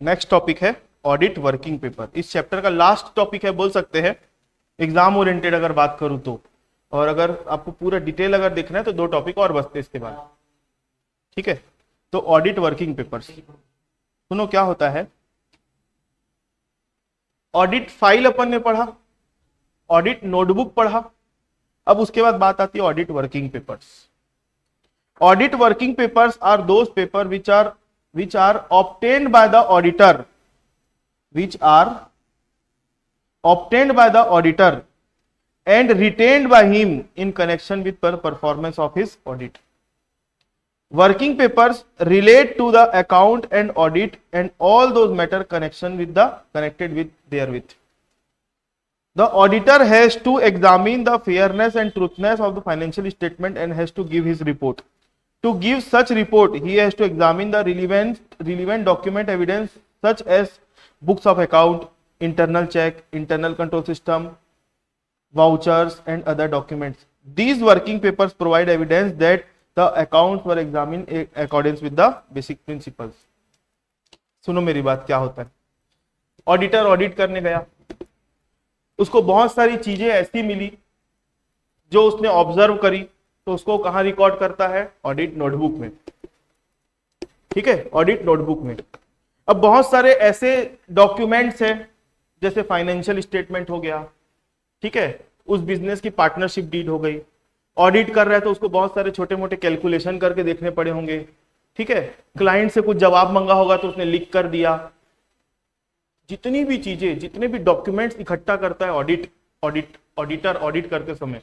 Next topic है audit working paper. इस chapter का लास्ट टॉपिक है बोल सकते हैं, एग्जाम ओरिएंटेड अगर बात करूं तो। और अगर आपको पूरा डिटेल अगर देखना है तो 2 टॉपिक और बचते इसके बाद। ठीक है, तो ऑडिट वर्किंग पेपर्स सुनो क्या होता है। ऑडिट फाइल अपन ने पढ़ा, ऑडिट नोटबुक पढ़ा, अब उसके बाद बात आती है audit working papers. Audit working papers are those paper which are obtained by the auditor, which are obtained by the auditor and retained by him in connection with the performance of his audit. Working papers relate to the account and audit and all those matter connected with therewith. The auditor has to examine the fairness and truthness of the financial statement and has to give his report. To give such report, he has to examine the relevant document evidence such as books of account, internal check, internal control system, vouchers and other documents. These working papers provide evidence that the accounts were examined in accordance with the basic principles. सुनो मेरी बात, क्या होता है। Auditor audit करने गया, उसको बहुत सारी चीजें ऐसी मिली जो उसने ऑब्जर्व करी, तो उसको कहां रिकॉर्ड करता है, ऑडिट नोटबुक में। ठीक है, ऑडिट नोटबुक में। अब बहुत सारे ऐसे डॉक्यूमेंट्स हैं जैसे फाइनेंशियल स्टेटमेंट हो गया, ठीक है, उस बिजनेस की पार्टनरशिप डीड हो गई। ऑडिट कर रहा है तो उसको बहुत सारे छोटे मोटे कैलकुलेशन करके देखने पड़े होंगे। ठीक है, क्लाइंट से कुछ जवाब मंगा होगा तो उसने लिख कर दिया। जितनी भी चीजें, जितने भी डॉक्यूमेंट्स इकट्ठा करता है ऑडिटर ऑडिट करते समय,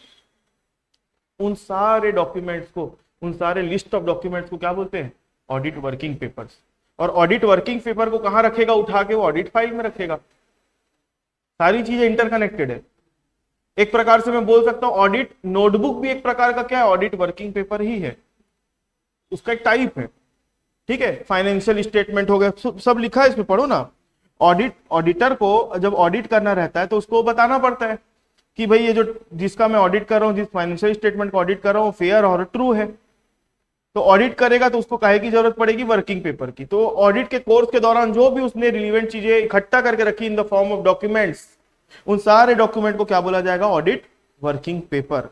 उन सारे डॉक्यूमेंट्स को, उन सारे लिस्ट ऑफ डॉक्यूमेंट्स को क्या बोलते हैं, ऑडिट वर्किंग पेपर्स। और ऑडिट वर्किंग पेपर को कहां रखेगा, उठा के वो ऑडिट फाइल में रखेगा। सारी चीजें इंटरकनेक्टेड है। एक प्रकार से मैं बोल सकता हूं ऑडिट नोटबुक भी एक प्रकार का क्या है, ऑडिट वर्किंग पेपर ही है, उसका एक टाइप है। ठीक है, फाइनेंशियल स्टेटमेंट हो गया, सब लिखा है इसमें, पढ़ो ना। ऑडिटर को जब ऑडिट करना रहता है तो उसको बताना पड़ता है कि भाई ये जो जिसका मैं ऑडिट कर रहा हूं, जिस फाइनेंशियल स्टेटमेंट को ऑडिट कर रहा हूं, फेयर और ट्रू है। तो ऑडिट करेगा तो उसको काहे की जरूरत पड़ेगी, वर्किंग पेपर की। तो ऑडिट के कोर्स के दौरान जो भी उसने रिलीवेंट चीजें इकट्ठा करके रखी in the form of documents, उन सारे डॉक्यूमेंट को क्या बोला जाएगा, ऑडिट वर्किंग पेपर।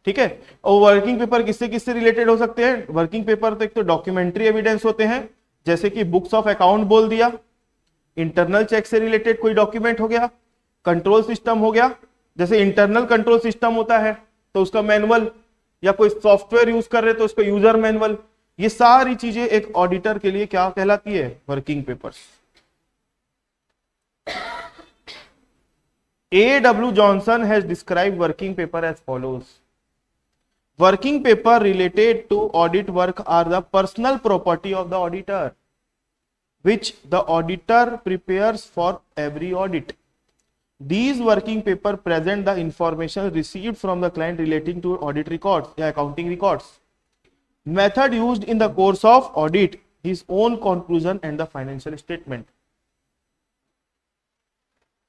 ठीक है, और वर्किंग पेपर किससे किससे रिलेटेड हो सकते हैं, वर्किंग पेपर तो एक तो डॉक्यूमेंट्री एविडेंस होते हैं, जैसे कि बुक्स ऑफ अकाउंट बोल दिया, इंटरनल चेक से रिलेटेड कोई डॉक्यूमेंट हो गया, कंट्रोल सिस्टम हो गया, जैसे इंटरनल कंट्रोल सिस्टम होता है तो उसका मैनुअल, या कोई सॉफ्टवेयर यूज कर रहे तो उसका यूजर मैनुअल। ये सारी चीजें एक ऑडिटर के लिए क्या कहलाती है, working papers. A.W. Johnson has described working paper as follows. Working paper related to audit work are the personal property of the auditor, which the auditor prepares for every audit. These working paper present the information received from the client relating to audit records या accounting records, method used in the course of audit, his own conclusion and the financial statement.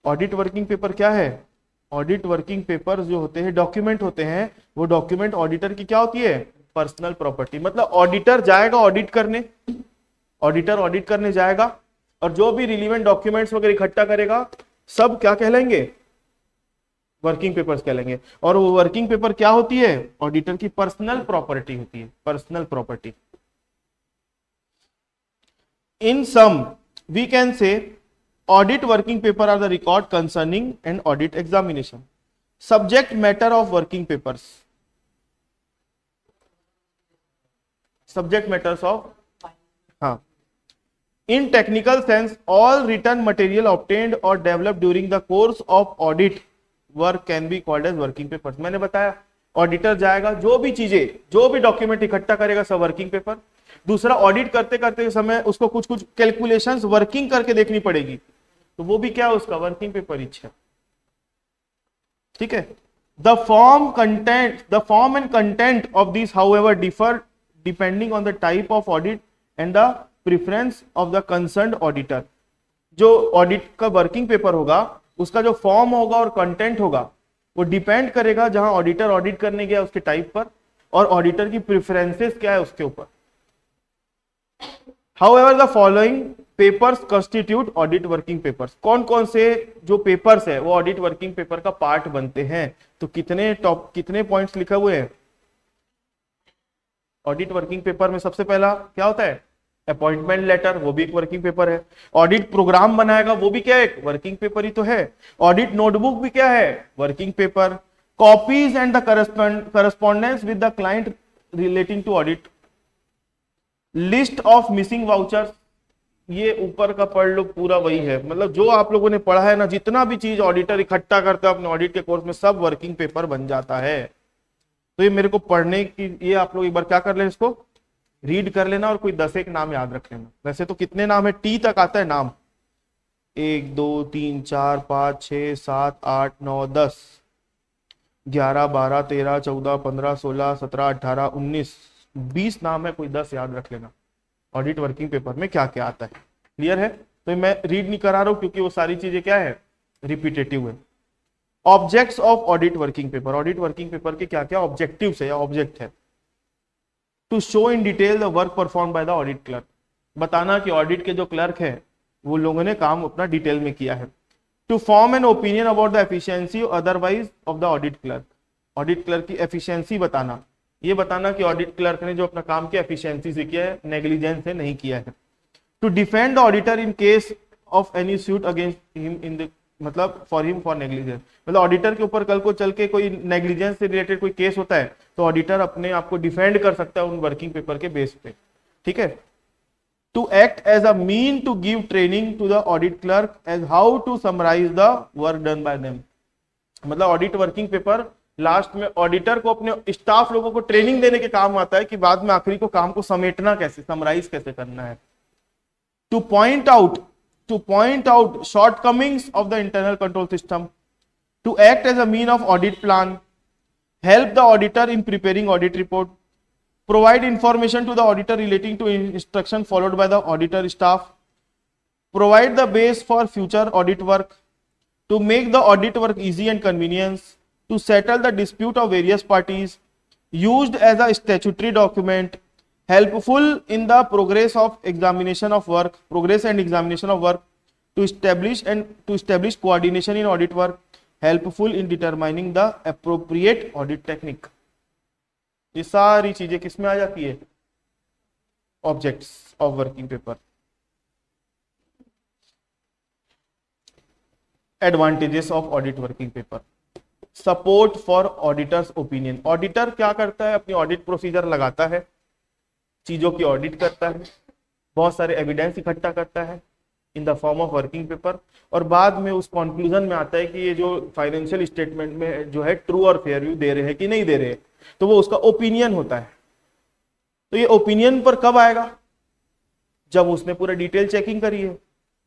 Audit working paper क्या है, audit working paper जो होते हैं, document होते हैं, वो document auditor की क्या होती है, पर्सनल प्रॉपर्टी। मतलब ऑडिटर जाएगा ऑडिट करने, ऑडिटर ऑडिट करने जाएगा और जो भी रिलीवेंट डॉक्यूमेंट्स वगैरह इकट्ठा करेगा, सब क्या कहलाएंगे, वर्किंग पेपर्स कहलाएंगे। और वो वर्किंग पेपर क्या होती है, ऑडिटर की पर्सनल प्रॉपर्टी होती है, personal property. In sum we can say audit working paper are the record concerning an audit examination. Subject matter of working papers, subject matters of, हाँ, in technical sense all written material obtained or developed during the course of audit work can be called as working papers. मैंने बताया auditor जाएगा, जो भी चीजें, जो भी document इकट्ठा करेगा, सब वर्किंग पेपर। दूसरा, ऑडिट करते करते समय उसको कुछ कुछ कैलकुलेशंस वर्किंग करके देखनी पड़ेगी, तो वो भी क्या है, उसका वर्किंग पेपर ही है। ठीक है, the form and content of this however differ depending on the type of audit and the preference of the concerned auditor. जो ऑडिट का वर्किंग पेपर होगा, उसका जो फॉर्म होगा और कंटेंट होगा, वो डिपेंड करेगा जहां ऑडिटर ऑडिट करने गया उसके टाइप पर, और ऑडिटर की प्रेफरेंसेस क्या है उसके ऊपर। However the following papers constitute audit working papers, कौन कौन से जो पेपर्स है वो ऑडिट वर्किंग पेपर का पार्ट बनते हैं। तो कितने पॉइंट्स लिखे हुए हैं ऑडिट वर्किंग पेपर में। सबसे पहला क्या होता है, अपॉइंटमेंट लेटर, वो भी एक वर्किंग पेपर है। ऑडिट प्रोग्राम बनाएगा, वो भी क्या है, एक वर्किंग पेपर ही तो है। ऑडिट नोटबुक भी क्या है, working paper. Copies and the correspondence with the client relating to audit. List of missing vouchers, ये ऊपर का पढ़ लो, पूरा वही है, मतलब जो आप लोगों ने पढ़ा है ना, जितना भी चीज ऑडिटर इकट्ठा करता है अपने ऑडिट के कोर्स में, सब वर्किंग पेपर बन जाता है। तो ये मेरे को पढ़ने की, ये आप लोग एक बार क्या कर लें, इसको रीड कर लेना और कोई 10 नाम याद रख लेना। वैसे तो कितने नाम है, टी तक आता है नाम, 1 2 3 4 5 6 7 8 9 10 11 12 13 14 15 16 17 18 19 20 नाम है, कोई 10 याद रख लेना ऑडिट वर्किंग पेपर में क्या क्या आता है। क्लियर है। तो मैं रीड नहीं करा रहा हूं क्योंकि वो सारी चीजें क्या है, रिपीटेटिव है। Objects of audit working paper, audit working paper के क्या क्या ऑब्जेक्टिव्स है या ऑब्जेक्ट है। To show in detail the work perform by the audit clerk, बताना कि ऑडिट के जो क्लर्क है वो लोगों ने काम अपना डिटेल में किया है। To form an opinion about the efficiency otherwise of the audit clerk, audit clerk की एफिशिएंसी बताना, ये बताना कि ऑडिट क्लर्क ने जो अपना काम किया एफिशिएंसी से किया है, नेग्लिजेंस से नहीं किया है। To defend the auditor in case of any suit against him in the, मतलब फॉर हिम फॉर नेग्लिजेंस, मतलब ऑडिटर के ऊपर कल को चल के कोई नेग्लिजेंस से रिलेटेड कोई केस होता है तो ऑडिटर अपने आप को डिफेंड कर सकता है उन वर्किंग पेपर के बेस पे। ठीक है। To act as a mean to give training to the audit clerk as how to summarise the work done by them, मतलब ऑडिट वर्किंग पेपर लास्ट में ऑडिटर को अपने स्टाफ लोगों को ट्रेनिंग देने के काम आता है कि बाद में आखिरी को काम को समेटना कैसे, समराइज कैसे करना है। Two point out shortcomings of the internal control system, to act as a mean of audit plan, help the auditor in preparing audit report, provide information to the auditor relating to instruction followed by the auditor staff, provide the base for future audit work, to make the audit work easy and convenience, to settle the dispute of various parties, used as a statutory document, helpful in the progress and examination of work, to establish coordination in audit work, helpful in determining the appropriate audit technique। ये सारी चीजें किसमें आ जाती है, objects of working paper. Advantages of audit working paper, support four auditors opinion, auditor क्या करता है, अपनी ऑडिट प्रोसीजर लगाता है, चीजों की ऑडिट करता है, बहुत सारे एविडेंस इकट्ठा करता है in the form of working paper, और बाद में उस कंक्लूजन में आता है कि ये जो फाइनेंशियल स्टेटमेंट में जो है ट्रू और फेयर व्यू दे रहे हैं कि नहीं दे रहे, तो वो उसका ओपिनियन होता है। तो ये ओपिनियन पर कब आएगा, जब उसने पूरा डिटेल चेकिंग करी है,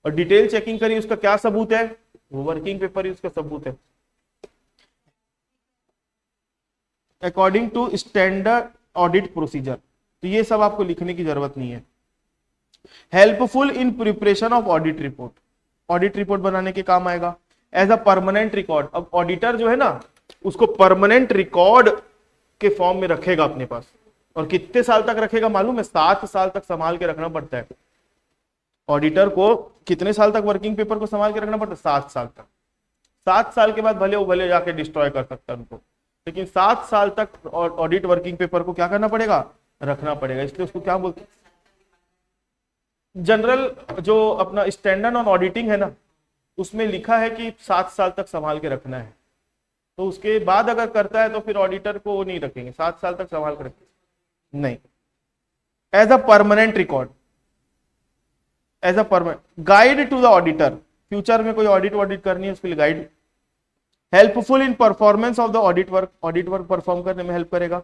और डिटेल चेकिंग करी उसका क्या सबूत है, वो वर्किंग पेपर ही उसका सबूत है। According to standard audit procedure, तो ये सब आपको लिखने की जरूरत नहीं है। Helpful in preparation of audit report, audit report बनाने के काम आएगा। एज अ परमानेंट रिकॉर्ड, अब ऑडिटर जो है ना उसको परमानेंट रिकॉर्ड के फॉर्म में रखेगा अपने पास, और कितने साल तक रखेगा मालूम है, 7 साल तक संभाल के रखना पड़ता है ऑडिटर को। कितने साल तक वर्किंग पेपर को संभाल के रखना पड़ता है, 7 साल तक। 7 साल के बाद भले जाके डिस्ट्रॉय कर सकता है उनको, लेकिन 7 साल तक ऑडिट वर्किंग पेपर को क्या करना पड़ेगा, रखना पड़ेगा। इसलिए उसको क्या बोलते हैं, जनरल जो अपना स्टैंडर्ड ऑन ऑडिटिंग है ना, उसमें लिखा है कि 7 साल तक संभाल के रखना है, तो उसके बाद अगर करता है तो फिर ऑडिटर को वो नहीं रखेंगे, 7 साल तक संभाल के रखेंगे नहीं। As a permanent record, as a permanent guide to the auditor, future में कोई ऑडिट करनी है उसके लिए guide. Helpful in performance of the audit work perform करने में हेल्प करेगा।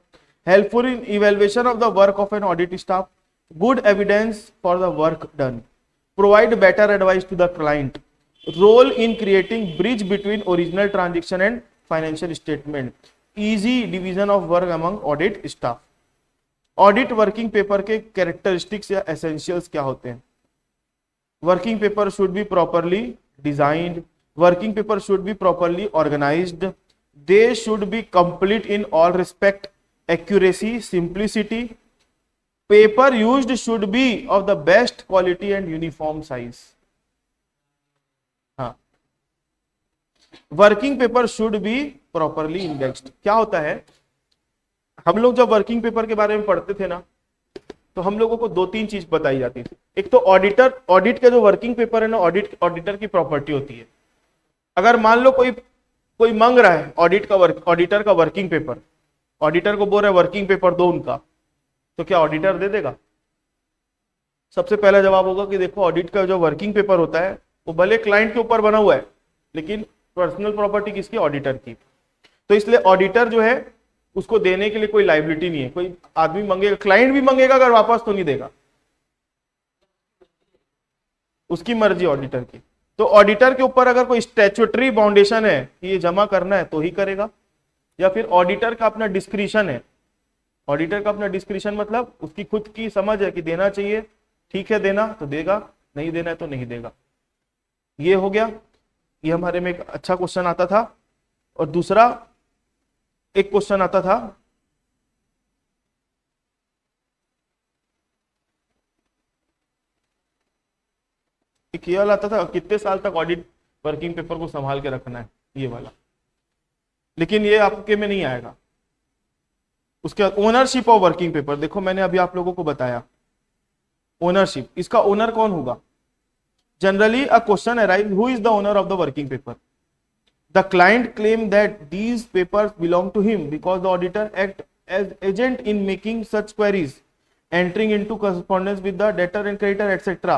Helpful in evaluation of the work of an audit staff, good evidence for the work done, provide better advice to the client, role in creating bridge between original transaction and financial statement, easy division of work among audit staff। Audit working paper के characteristics या essentials क्या होते हैं, working paper should be properly designed, working paper should be properly organised, they should be complete in all respect, accuracy, simplicity, paper used should be of the best quality and uniform size. हाँ, working paper should be properly indexed. क्या होता है, हम लोग जब working paper के बारे में पढ़ते थे ना, तो हम लोगों को दो तीन चीज बताई जाती थी। एक तो ऑडिट का जो वर्किंग पेपर है ना, ऑडिटर की प्रॉपर्टी होती है। अगर मान लो कोई कोई मांग रहा है ऑडिटर का वर्किंग पेपर, ऑडिटर को बोल रहा है वर्किंग पेपर दो उनका, तो क्या ऑडिटर दे देगा? सबसे पहला जवाब होगा कि देखो, ऑडिट का जो वर्किंग पेपर होता है वो भले क्लाइंट के ऊपर बना हुआ है, लेकिन पर्सनल प्रॉपर्टी किसकी? ऑडिटर की। तो इसलिए ऑडिटर जो है उसको देने के लिए कोई लाइबिलिटी नहीं है। कोई आदमी मांगेगा, क्लाइंट भी मांगेगा, अगर वापस तो नहीं देगा, उसकी मर्जी ऑडिटर की। तो ऑडिटर के ऊपर अगर कोई स्टैट्यूटरी बाउंडेशन है कि ये जमा करना है तो ही करेगा, या फिर ऑडिटर का अपना डिस्क्रिशन है। ऑडिटर का अपना डिस्क्रिशन मतलब उसकी खुद की समझ है कि देना चाहिए, ठीक है देना तो देगा, नहीं देना है तो नहीं देगा। ये हो गया, ये हमारे में एक अच्छा क्वेश्चन आता था। और दूसरा एक क्वेश्चन आता था, एक ये वाला आता था, कितने साल तक ऑडिट वर्किंग पेपर को संभाल के रखना है, ये वाला। लेकिन ये आपके में नहीं आएगा। उसके बाद ओनरशिप ऑफ वर्किंग पेपर, देखो मैंने अभी आप लोगों को बताया ओनरशिप, इसका ओनर कौन होगा? Generally a question arise, who is the owner of the working paper? The client claim that these papers belong to him because the auditor act as agent in making such queries, entering into correspondence with the debtor and creditor, etc.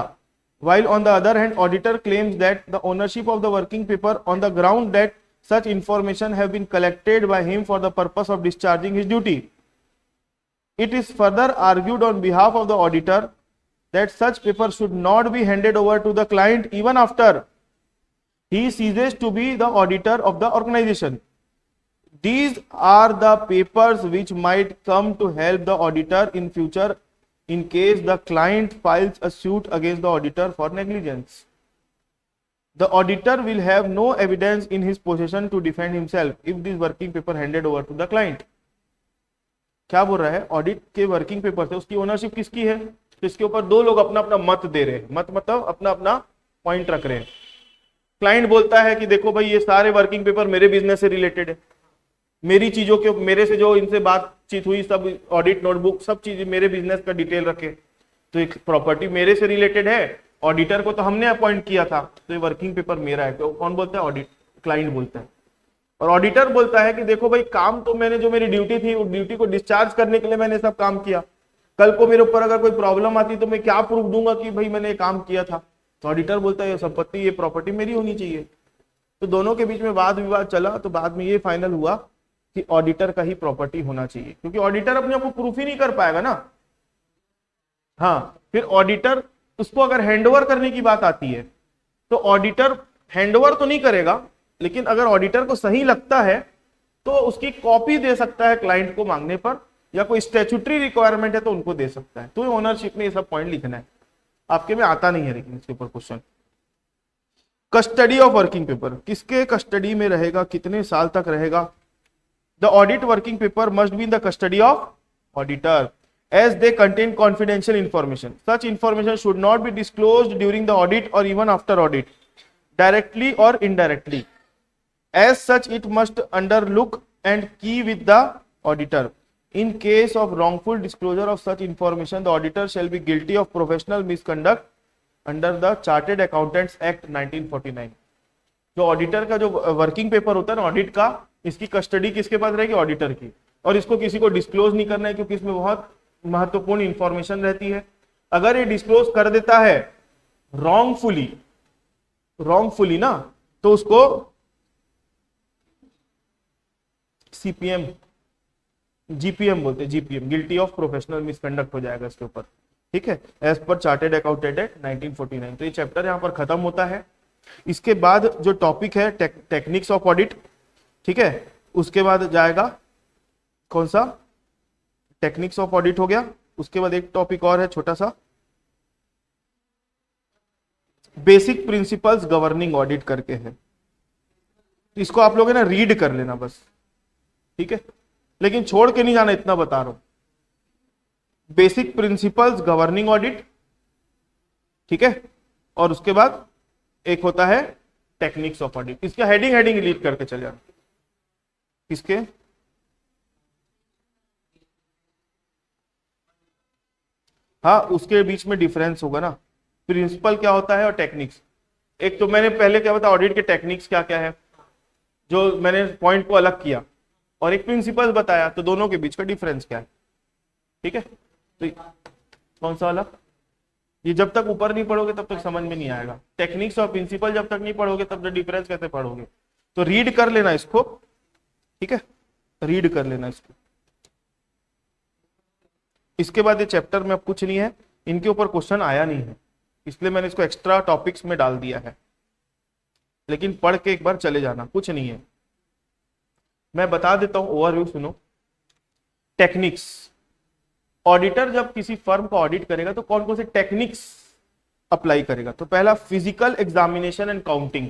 While on the other hand, auditor claims that the ownership of the working paper on the ground that such information have been collected by him for the purpose of discharging his duty. It is further argued on behalf of the auditor that such paper should not be handed over to the client even after he ceases to be the auditor of the organization. These are the papers which might come to help the auditor in future in case the client files a suit against the auditor for negligence. The auditor will have no evidence in his possession to defend himself if this working paper handed over to the client. क्या बोल रहा है, audit के working paper से उसकी ownership किसकी है? तो इसके ऊपर दो लोग अपना अपना मत दे रहे हैं, मत मतलब अपना अपना पॉइंट रख रहे हैं। क्लाइंट बोलता है कि देखो भाई, ये सारे वर्किंग पेपर मेरे बिजनेस से रिलेटेड है, मेरी चीजों के, मेरे से जो इनसे बातचीत हुई, सब ऑडिट नोटबुक, सब चीजें मेरे बिजनेस का डिटेल रखे, तो एक प्रॉपर्टी मेरे से रिलेटेड है। ऑडिटर को तो हमने अपॉइंट किया था, तो ये वर्किंग पेपर मेरा है। तो कौन बोलता है? ऑडिट, क्लाइंट बोलता है। और ऑडिटर बोलता है कि देखो भाई, काम तो मैंने, जो मेरी ड्यूटी थी, उस ड्यूटी को डिस्चार्ज करने के लिए मैंने सब काम किया। कल को मेरे ऊपर अगर कोई प्रॉब्लम आती तो मैं क्या प्रूफ दूंगा कि भाई मैंने काम किया था? तो ऑडिटर बोलता है ये संपत्ति, ये प्रॉपर्टी मेरी होनी चाहिए। तो दोनों के बीच में वाद विवाद चला, तो बाद में ये फाइनल हुआ कि ऑडिटर का ही प्रॉपर्टी होना चाहिए, क्योंकि ऑडिटर अपने आप को प्रूफ ही नहीं कर पाएगा ना। हाँ, फिर ऑडिटर, उसको अगर हैंडओवर करने की बात आती है तो ऑडिटर हैंडओवर तो नहीं करेगा, लेकिन अगर ऑडिटर को सही लगता है तो उसकी कॉपी दे सकता है क्लाइंट को मांगने पर, या कोई स्टैट्यूटरी रिक्वायरमेंट है तो उनको दे सकता है। तो ओनरशिप में ये सब पॉइंट लिखना है, आपके में आता नहीं है लेकिन इसके ऊपर question. Custody of working paper, किसके कस्टडी में रहेगा, कितने साल तक रहेगा? The audit working paper must be in the custody of auditor as they contain confidential information. Such information should not be disclosed during the audit or even after audit, directly or indirectly. As such, it must underlook and key with the auditor. In case of wrongful disclosure of such information, the auditor shall be guilty of professional misconduct under the Chartered Accountants Act 1949. जो auditor का जो working paper होता है ना audit का, इसकी custody किसके पास रहेगी? ऑडिटर की। और इसको किसी को डिस्क्लोज नहीं करना है, क्योंकि इसमें बहुत महत्वपूर्ण इंफॉर्मेशन रहती है। अगर ये डिस्क्लोज कर देता है रॉन्गफुली ना, तो उसको सीपीएम, जीपीएम बोलते हैं, GPM, guilty of professional misconduct हो जाएगा इसके ऊपर। ठीक है, as per chartered accountant act 1949। तो ये चैप्टर यहाँ पर खत्म होता है। इसके बाद जो टॉपिक है टेक्निक्स ऑफ ऑडिट, ठीक है, उसके बाद जाएगा कौन सा? टेक्निक्स ऑफ ऑडिट हो गया। उसके बाद एक टॉपिक और है छोटा सा, बेसिक प्रिंसिपल्स गवर्निंग ऑडिट करके है। इसको आप लोग है ना रीड कर लेना बस, ठीक है, लेकिन छोड़ के नहीं जाना, इतना बता रहा हूं। बेसिक प्रिंसिपल्स गवर्निंग ऑडिट, ठीक है, और उसके बाद एक होता है टेक्निक्स ऑफ ऑडिट। इसका हेडिंग हेडिंग रीड करके चले जाना। किसके? हाँ, उसके बीच में डिफरेंस होगा ना, प्रिंसिपल क्या होता है और टेक्निक्स। एक तो मैंने पहले क्या बताया ऑडिट के टेक्निक्स क्या क्या है, जो मैंने पॉइंट को अलग किया, और एक प्रिंसिपल बताया, तो दोनों के बीच का डिफरेंस क्या है, ठीक है। तो कौन सा वाला? ये जब तक ऊपर नहीं पढ़ोगे तब तक समझ में नहीं आएगा। टेक्निक्स और प्रिंसिपल जब तक नहीं पढ़ोगे तब तक डिफरेंस कैसे पढ़ोगे? तो रीड कर लेना इसको, ठीक है, रीड कर लेना इसको। इसके बाद ये चैप्टर में अब कुछ नहीं है, इनके ऊपर क्वेश्चन आया नहीं है, इसलिए मैंने इसको एक्स्ट्रा टॉपिक्स में डाल दिया है, लेकिन पढ़ के एक बार चले जाना, कुछ नहीं है। मैं बता देता हूं, ओवरव्यू सुनो। टेक्निक्स, ऑडिटर जब किसी फर्म को ऑडिट करेगा तो कौन कौन से टेक्निक्स अप्लाई करेगा? तो पहला physical examination and counting.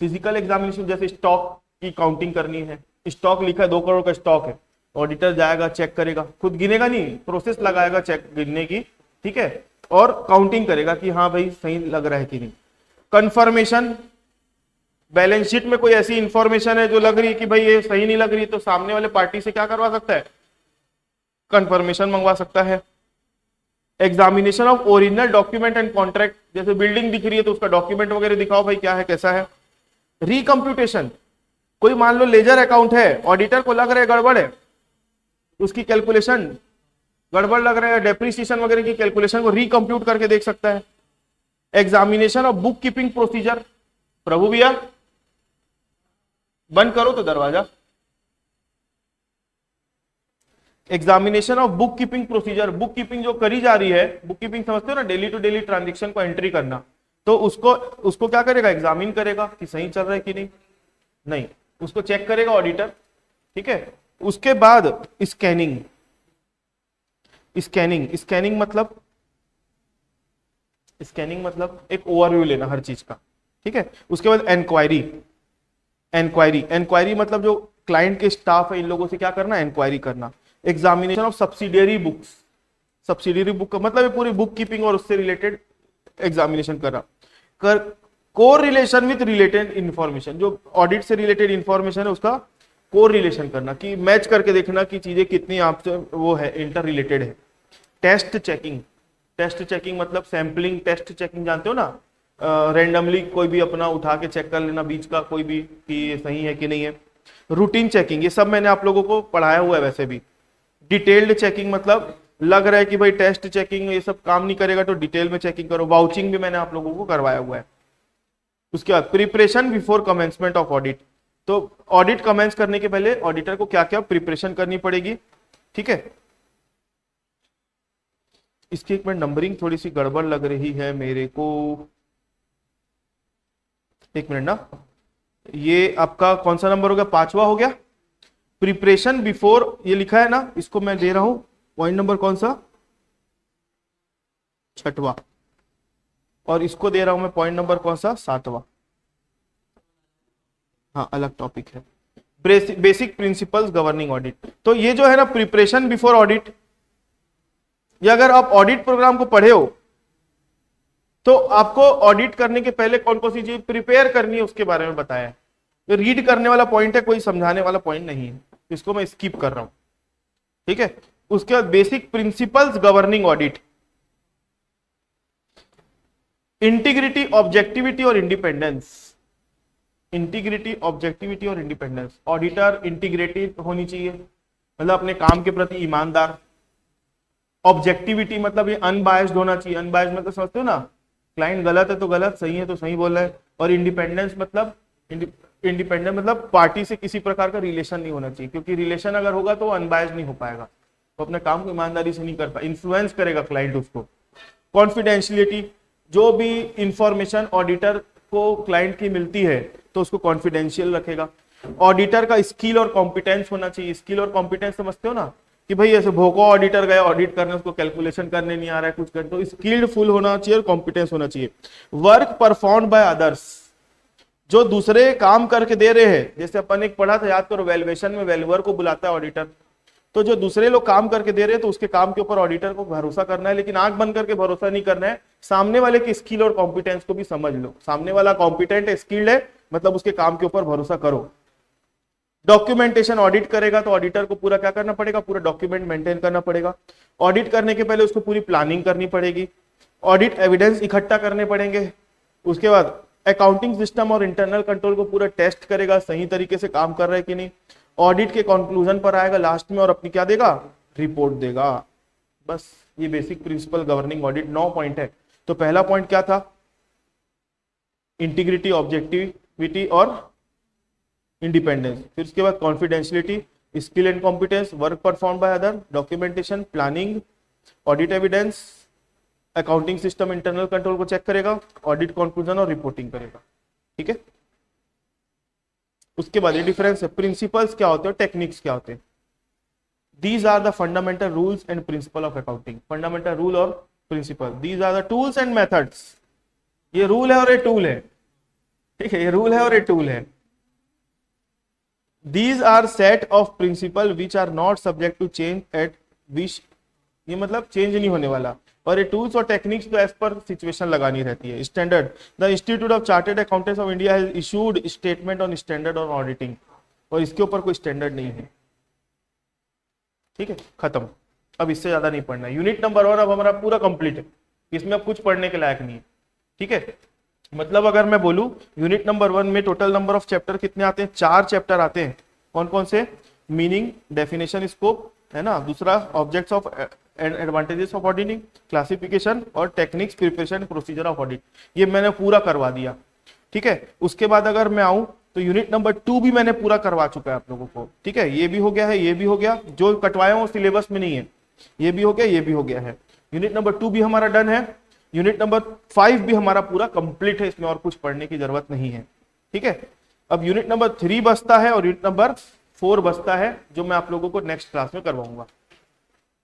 Physical examination जैसे स्टॉक की काउंटिंग करनी है, स्टॉक लिखा है 2 करोड़ का स्टॉक है, ऑडिटर जाएगा चेक करेगा, खुद गिनेगा नहीं, प्रोसेस लगाएगा चेक गिनने की, ठीक है, और काउंटिंग करेगा कि हाँ भाई सही लग रहा है कि नहीं। कंफर्मेशन, बैलेंस शीट में कोई ऐसी इंफॉर्मेशन है जो लग रही है कि भाई ये सही नहीं लग रही, तो सामने वाले पार्टी से क्या करवा सकता है? कंफर्मेशन मंगवा सकता है। Examination of original document and contract, जैसे बिल्डिंग दिख रही है तो उसका डॉक्यूमेंट वगैरह दिखाओ भाई क्या है कैसा है। रिकम्प्यूटेशन, कोई मान लो लेजर अकाउंट है, ऑडिटर को लग रहा है गड़बड़ है, उसकी कैलकुलेशन गड़बड़ लग रहा है, डेप्रिसिएशन वगैरह की कैलकुलेशन को रिकम्प्यूट करके देख सकता है। Examination of bookkeeping procedure, Prabhu भैया बंद करो तो दरवाजा। Examination of bookkeeping procedure, bookkeeping जो करी जा रही है, बुक कीपिंग समझते हो ना, डेली टू डेली ट्रांजेक्शन को एंट्री करना, तो उसको क्या करेगा? एग्जामिन करेगा कि सही चल रहा है कि नहीं, उसको चेक करेगा ऑडिटर, ठीक है। उसके बाद स्कैनिंग, स्कैनिंग मतलब एक ओवरव्यू लेना हर चीज का, ठीक है। उसके बाद इंक्वायरी मतलब जो क्लाइंट के स्टाफ है इन लोगों से क्या करना? इंक्वायरी करना। Examination of subsidiary books, subsidiary book का मतलब पूरी बुक कीपिंग और उससे रिलेटेड एग्जामिनेशन करना। Core relation with related information, जो ऑडिट से रिलेटेड इंफॉर्मेशन है उसका कोर रिलेशन करना, कि मैच करके देखना कि चीजें कितनी आपसे वो है, इंटर रिलेटेड है। टेस्ट चेकिंग मतलब सैंपलिंग टेस्ट चेकिंग, जानते हो ना, रैंडमली कोई भी अपना उठा के चेक कर लेना बीच का कोई भी कि ये सही है कि नहीं है। रूटीन चेकिंग, ये सब मैंने आप लोगों को पढ़ाया हुआ है वैसे भी। डिटेल्ड चेकिंग मतलब लग रहा है कि भाई टेस्ट चेकिंग ये सब काम नहीं करेगा तो डिटेल में चेकिंग करो। वाउचिंग भी मैंने आप लोगों को करवाया हुआ है। उसके बाद preparation before commencement of audit, तो ऑडिट कमेंस करने के पहले ऑडिटर को क्या क्या प्रिपरेशन करनी पड़ेगी, ठीक है। इसकी एक मिनट, नंबरिंग थोड़ी सी गड़बड़ लग रही है मेरे को, एक मिनट ना। ये आपका कौन सा नंबर हो गया? 5वां हो गया। प्रिपरेशन बिफोर ये लिखा है ना, इसको मैं दे रहा हूं पॉइंट नंबर कौन सा? 6वां। और इसको दे रहा हूं मैं पॉइंट नंबर कौन सा? 7वां। हाँ, अलग टॉपिक है। बेसिक प्रिंसिपल्स गवर्निंग ऑडिट, तो ये जो है ना प्रिपरेशन बिफोर ऑडिट, ये अगर आप ऑडिट प्रोग्राम को पढ़े हो तो आपको ऑडिट करने के पहले कौन कौन सी चीज प्रिपेयर करनी है उसके बारे में बताया है। तो रीड करने वाला पॉइंट है, कोई समझाने वाला पॉइंट नहीं है, इसको मैं स्किप कर रहा हूं, ठीक है। उसके बाद basic principles governing audit, integrity, objectivity और इंडिपेंडेंस। ऑडिटर इंटीग्रेटेड होनी चाहिए, मतलब अपने काम के प्रति ईमानदार। ऑब्जेक्टिविटी मतलब ये अनबायस्ड होना चाहिए। अनबायस्ड मतलब समझते हो ना, क्लाइंट गलत है तो गलत, सही है तो सही बोल रहा है। और इंडिपेंडेंस मतलब इंडिपेंडेंट मतलब पार्टी से किसी प्रकार का रिलेशन नहीं होना चाहिए, क्योंकि रिलेशन अगर होगा तो अनबायस्ड नहीं हो पाएगा, तो अपने काम को ईमानदारी से नहीं कर पाए, इन्फ्लुएंस करेगा क्लाइंट उसको। कॉन्फिडेंशियलिटी, जो भी इंफॉर्मेशन ऑडिटर को क्लाइंट की मिलती है तो उसको कॉन्फिडेंशियल रखेगा। ऑडिटर का स्किल और कॉम्पिटेंस होना चाहिए। स्किल और कॉम्पिटेंस समझते हो ना, कि भाई ऐसे भोको ऑडिटर गया ऑडिट करने, उसको कैलकुलेशन करने नहीं आ रहा है कुछ करने, तो स्किल्ड फुल होना चाहिए और कॉम्पिटेंस होना चाहिए। वर्क परफॉर्म्ड बाय अदर्स, जो दूसरे काम करके दे रहे हैं, जैसे अपन एक पढ़ा था याद करो, वैल्यूएशन में वैल्यूअर को बुलाता है ऑडिटर, तो जो दूसरे लोग काम करके दे रहे हैं तो उसके काम के ऊपर ऑडिटर को भरोसा करना है, लेकिन आंख बंद करके भरोसा नहीं करना है, सामने वाले की स्किल और कॉम्पिटेंस को भी समझ लो। सामने वाला कॉम्पिटेंट है, स्किल्ड है, मतलब उसके काम के ऊपर भरोसा करो। डॉक्यूमेंटेशन ऑडिट करेगा तो ऑडिटर को पूरा क्या करना पड़ेगा, पूरा डॉक्यूमेंट मेंटेन करना पड़ेगा। ऑडिट करने के पहले उसको पूरी प्लानिंग करनी पड़ेगी, ऑडिट एविडेंस इकट्ठा करने पड़ेंगे, उसके बाद अकाउंटिंग सिस्टम और इंटरनल कंट्रोल को पूरा टेस्ट करेगा सही तरीके से काम कर रहा है कि नहीं। ऑडिट के कंक्लूजन पर आएगा लास्ट में और अपनी क्या देगा, रिपोर्ट देगा। बस ये basic principle governing audit 9 point है। तो पहला पॉइंट क्या था, इंटीग्रिटी, ऑब्जेक्टिविटी और इंडिपेंडेंस। फिर उसके बाद confidentiality, skill and competence, work perform by other, documentation, planning, audit evidence, accounting system, internal control को चेक करेगा, ऑडिट कंक्लूजन और रिपोर्टिंग करेगा। ठीक है, उसके बाद ये डिफरेंस है, प्रिंसिपल्स क्या होते हैं, टेक्निक्स क्या होते हैं। These are the fundamental rules and principle of accounting. Fundamental rule और principle, these are the tools and methods. ये रूल है और ये टूल है, ठीक है, ये रूल है और ये टूल है। These are set of principle which are not subject to change at which, ये मतलब चेंज नहीं होने वाला। और ये टूल्स और टेक्निक्स तो एज पर सिचुएशन लगानी रहती है। Standard, the institute of chartered accountants of India has issued statement on standard on auditing, और इसके ऊपर कोई स्टैंडर्ड नहीं है। ठीक है, खत्म, अब इससे ज्यादा नहीं पढ़ना। यूनिट नंबर 1 अब हमारा पूरा कंप्लीट है, इसमें अब कुछ पढ़ने के लायक नहीं है। ठीक है, मतलब अगर मैं बोलूं यूनिट नंबर 1 में टोटल नंबर ऑफ चैप्टर कितने आते हैं, 4 चैप्टर आते हैं। कौन कौन से, मीनिंग, डेफिनेशन, स्कोप, है ना, दूसरा objects of and advantages of auditing, classification और techniques, preparation, procedure of audit, ये मैंने पूरा करवा दिया। ठीक है, उसके बाद अगर मैं आऊं तो यूनिट नंबर 2 भी मैंने पूरा करवा चुका है आप लोगों को। ठीक है, ये भी हो गया है, ये भी हो गया, जो कटवाया हूं सिलेबस में नहीं है, ये भी हो गया, ये भी हो गया है। यूनिट नंबर 2 भी हमारा डन है, यूनिट नंबर 5 भी हमारा पूरा कंप्लीट है, इसमें और कुछ पढ़ने की जरूरत नहीं है। ठीक है, अब यूनिट नंबर 3 बचता है और यूनिट नंबर 4 बचता है, जो मैं आप लोगों को नेक्स्ट क्लास में करवाऊंगा।